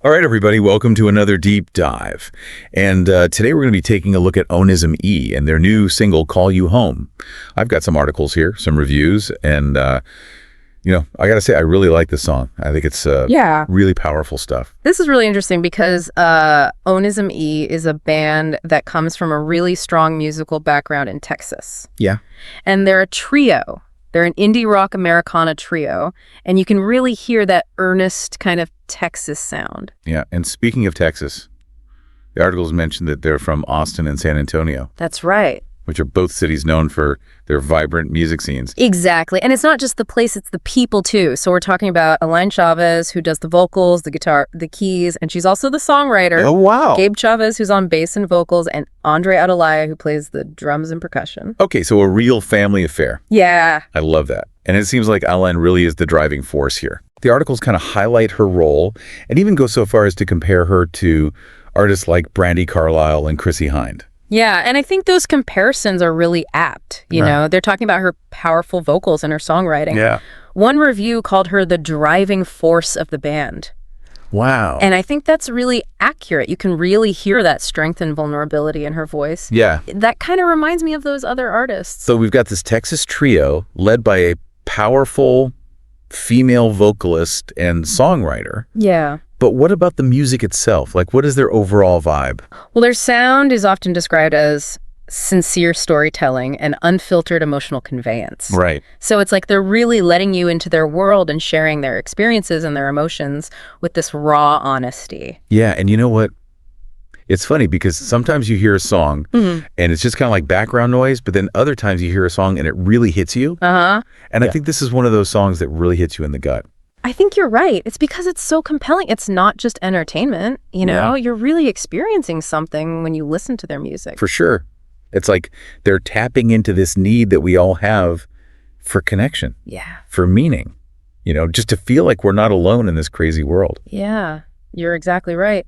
All right, everybody, welcome to another deep dive. And today we're going to be taking a look at Onism E and their new single, Call You Home. I've got some articles here, some reviews, and, I got to say, I really like this song. I think it's really powerful stuff. This is really interesting because Onism E is a band that comes from a really strong musical background in Texas. Yeah. And they're a trio. They're an indie rock Americana trio, and you can really hear that earnest kind of Texas sound. Yeah, and speaking of Texas, the articles mentioned that they're from Austin and San Antonio. That's right. Which are both cities known for their vibrant music scenes. Exactly. And it's not just the place, it's the people too. So we're talking about Eline Chavez, who does the vocals, the guitar, the keys, and she's also the songwriter. Oh, wow. Gabe Chavez, who's on bass and vocals, and Andre Atalaya, who plays the drums and percussion. Okay, so a real family affair. Yeah. I love that. And it seems like Eline really is the driving force here. The articles kind of highlight her role and even go so far as to compare her to artists like Brandi Carlile and Chrissie Hynde. Yeah, and I think those comparisons are really apt, you know? They're talking about her powerful vocals and her songwriting. Yeah. One review called her the driving force of the band. Wow. And I think that's really accurate. You can really hear that strength and vulnerability in her voice. Yeah. That kind of reminds me of those other artists. So we've got this Texas trio led by a powerful female vocalist and songwriter. Yeah. But what about the music itself? Like, what is their overall vibe? Well, their sound is often described as sincere storytelling and unfiltered emotional conveyance. Right. So it's like they're really letting you into their world and sharing their experiences and their emotions with this raw honesty. Yeah, and you know what? It's funny because sometimes you hear a song and it's just kind of like background noise, but then other times you hear a song and it really hits you. And I think this is one of those songs that really hits you in the gut. I think you're right. It's because it's so compelling. It's not just entertainment, you know? You're really experiencing something when you listen to their music. For sure. It's like they're tapping into this need that we all have for connection. Yeah. For meaning, just to feel like we're not alone in this crazy world. Yeah, you're exactly right.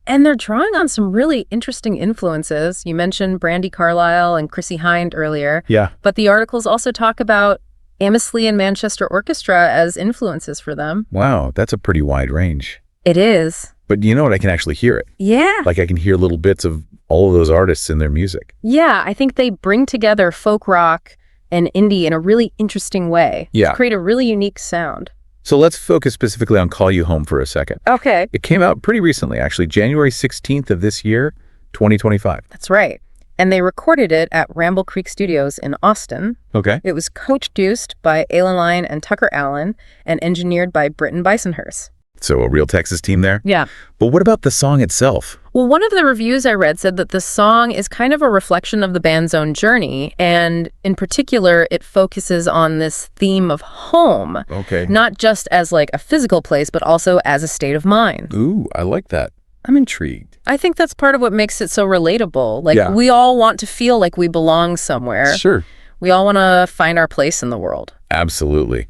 And they're drawing on some really interesting influences. You mentioned Brandi Carlile and Chrissie Hynde earlier. Yeah. But the articles also talk about Amos Lee and Manchester Orchestra as influences for them. Wow, that's a pretty wide range. It is. But you know what? I can actually hear it. Yeah. Like I can hear little bits of all of those artists in their music. Yeah, I think they bring together folk rock and indie in a really interesting way. Yeah. To create a really unique sound. So let's focus specifically on Call You Home for a second. Okay. It came out pretty recently, actually, January 16th of this year, 2025. That's right. And they recorded it at Ramble Creek Studios in Austin. Okay. It was co-produced by Eline and Tucker Allen and engineered by Britton Bisonhurst. So a real Texas team there? Yeah. But what about the song itself? Well, one of the reviews I read said that the song is kind of a reflection of the band's own journey. And in particular, it focuses on this theme of home. Okay. Not just as like a physical place, but also as a state of mind. Ooh, I like that. I'm intrigued. I think that's part of what makes it so relatable. Like, we all want to feel like we belong somewhere. Sure. We all want to find our place in the world. Absolutely.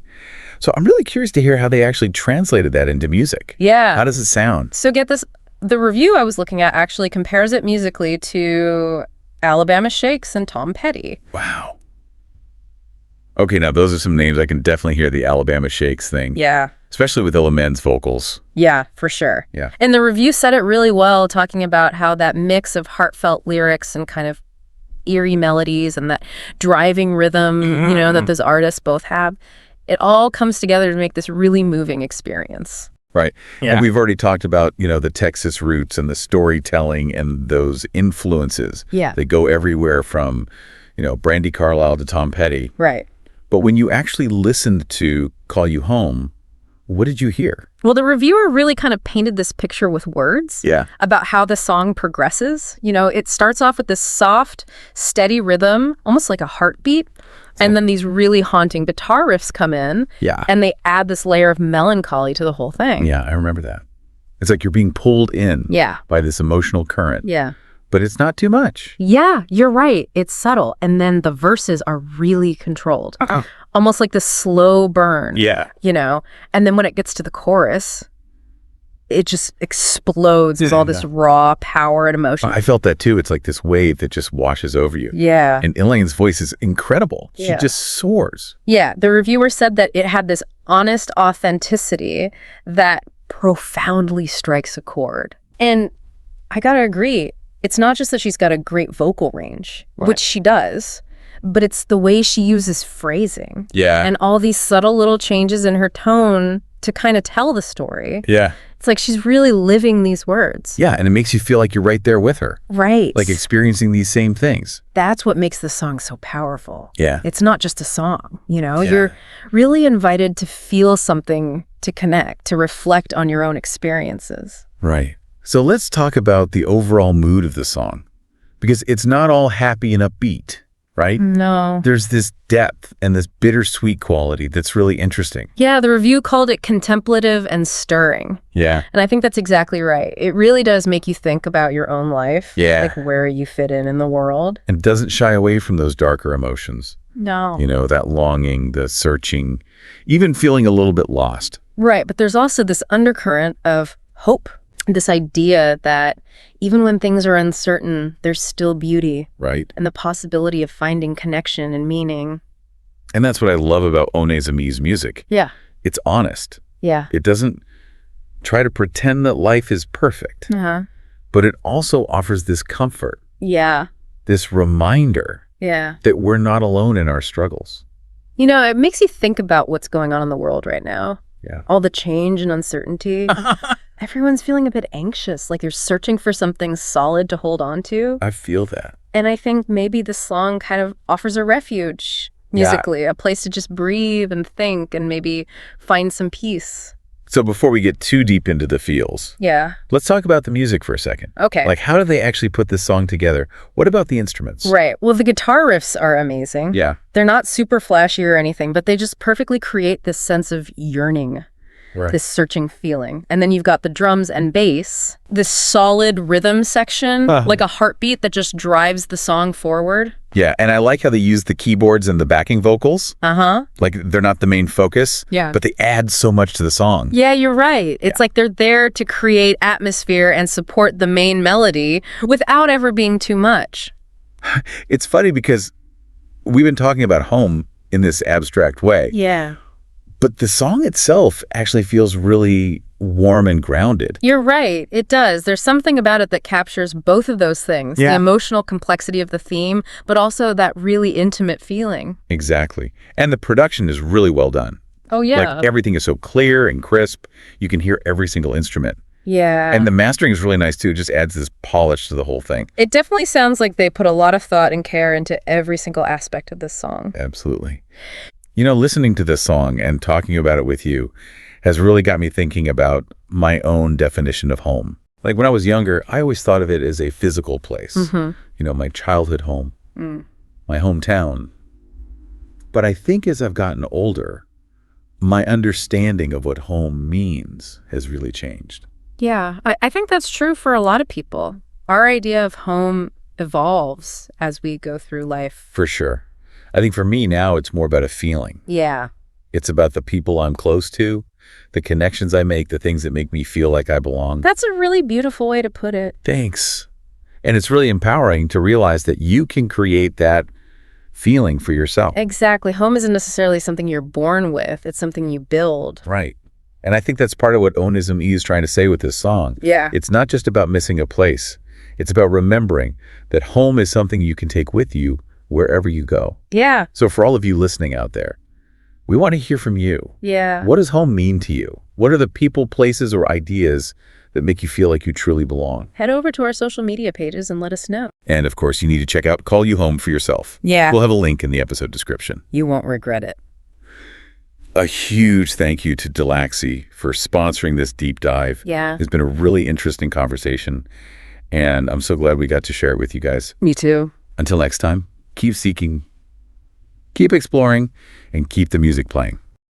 So I'm really curious to hear how they actually translated that into music. Yeah. How does it sound? So get this. The review I was looking at actually compares it musically to Alabama Shakes and Tom Petty. Wow. Okay, now those are some names. I can definitely hear the Alabama Shakes thing. Yeah. Especially with Illa Men's vocals. Yeah, for sure. Yeah. And the review said it really well, talking about how that mix of heartfelt lyrics and kind of eerie melodies and that driving rhythm, that those artists both have, it all comes together to make this really moving experience. Right. Yeah. And we've already talked about, the Texas roots and the storytelling and those influences. Yeah. They go everywhere from, Brandi Carlile to Tom Petty. Right. But when you actually listened to Call You Home, what did you hear? Well, the reviewer really kind of painted this picture with words about how the song progresses. It starts off with this soft, steady rhythm, almost like a heartbeat. And then these really haunting guitar riffs come in. Yeah. And they add this layer of melancholy to the whole thing. Yeah, I remember that. It's like you're being pulled in by this emotional current. Yeah. But it's not too much. Yeah, you're right. It's subtle. And then the verses are really controlled. Almost like this slow burn. Yeah. And then when it gets to the chorus, it just explodes with all this raw power and emotion. I felt that too. It's like this wave that just washes over you. Yeah. And Eline's voice is incredible. She just soars. Yeah. The reviewer said that it had this honest authenticity that profoundly strikes a chord. And I gotta agree, it's not just that she's got a great vocal range, which she does, but it's the way she uses phrasing. Yeah. And all these subtle little changes in her tone to kind of tell the story. Yeah. It's like she's really living these words. Yeah, and it makes you feel like you're right there with her. Right. Like experiencing these same things. That's what makes the song so powerful. Yeah. It's not just a song, you know? Yeah. You're really invited to feel something, to connect, to reflect on your own experiences. Right. So let's talk about the overall mood of the song, because it's not all happy and upbeat, right? No. There's this depth and this bittersweet quality that's really interesting. Yeah, the review called it contemplative and stirring. Yeah. And I think that's exactly right. It really does make you think about your own life. Yeah. Like where you fit in the world. And doesn't shy away from those darker emotions. No. You know, that longing, the searching, even feeling a little bit lost. Right, but there's also this undercurrent of hope. This idea that even when things are uncertain, there's still beauty. Right. And the possibility of finding connection and meaning. And that's what I love about Onism E's music. Yeah. It's honest. Yeah. It doesn't try to pretend that life is perfect, Uh-huh. but it also offers this comfort, Yeah. this reminder Yeah. that we're not alone in our struggles. You know, it makes you think about what's going on in the world right now. Yeah. All the change and uncertainty. Everyone's feeling a bit anxious, like they're searching for something solid to hold on to. I feel that. And I think maybe this song kind of offers a refuge musically, a place to just breathe and think and maybe find some peace. So before we get too deep into the feels, Yeah. let's talk about the music for a second. Okay. Like, how do they actually put this song together? What about the instruments? Right. Well, the guitar riffs are amazing. Yeah. They're not super flashy or anything, but they just perfectly create this sense of yearning. Right. This searching feeling. And then you've got the drums and bass, this solid rhythm section, like a heartbeat that just drives the song forward. Yeah, and I like how they use the keyboards and the backing vocals. Uh-huh. Like, they're not the main focus, Yeah. but they add so much to the song. Yeah, you're right. It's like they're there to create atmosphere and support the main melody without ever being too much. It's funny because we've been talking about home in this abstract way. Yeah. But the song itself actually feels really warm and grounded. You're right. It does. There's something about it that captures both of those things. Yeah. The emotional complexity of the theme, but also that really intimate feeling. Exactly. And the production is really well done. Oh, yeah. Like, everything is so clear and crisp. You can hear every single instrument. Yeah. And the mastering is really nice, too. It just adds this polish to the whole thing. It definitely sounds like they put a lot of thought and care into every single aspect of this song. Absolutely. You know, listening to this song and talking about it with you has really got me thinking about my own definition of home. Like, when I was younger, I always thought of it as a physical place. Mm-hmm. You know, my childhood home, my hometown. But I think as I've gotten older, my understanding of what home means has really changed. Yeah, I think that's true for a lot of people. Our idea of home evolves as we go through life. For sure. I think for me now, it's more about a feeling. Yeah. It's about the people I'm close to, the connections I make, the things that make me feel like I belong. That's a really beautiful way to put it. Thanks. And it's really empowering to realize that you can create that feeling for yourself. Exactly. Home isn't necessarily something you're born with. It's something you build. Right. And I think that's part of what Onism E is trying to say with this song. Yeah. It's not just about missing a place. It's about remembering that home is something you can take with you wherever you go. Yeah. So for all of you listening out there, we want to hear from you. Yeah. What does home mean to you? What are the people, places, or ideas that make you feel like you truly belong? Head over to our social media pages and let us know. And of course, you need to check out Call You Home for yourself. Yeah. We'll have a link in the episode description. You won't regret it. A huge thank you to Delaxy for sponsoring this deep dive. Yeah. It's been a really interesting conversation, and I'm so glad we got to share it with you guys. Me too. Until next time, keep seeking, keep exploring, and keep the music playing.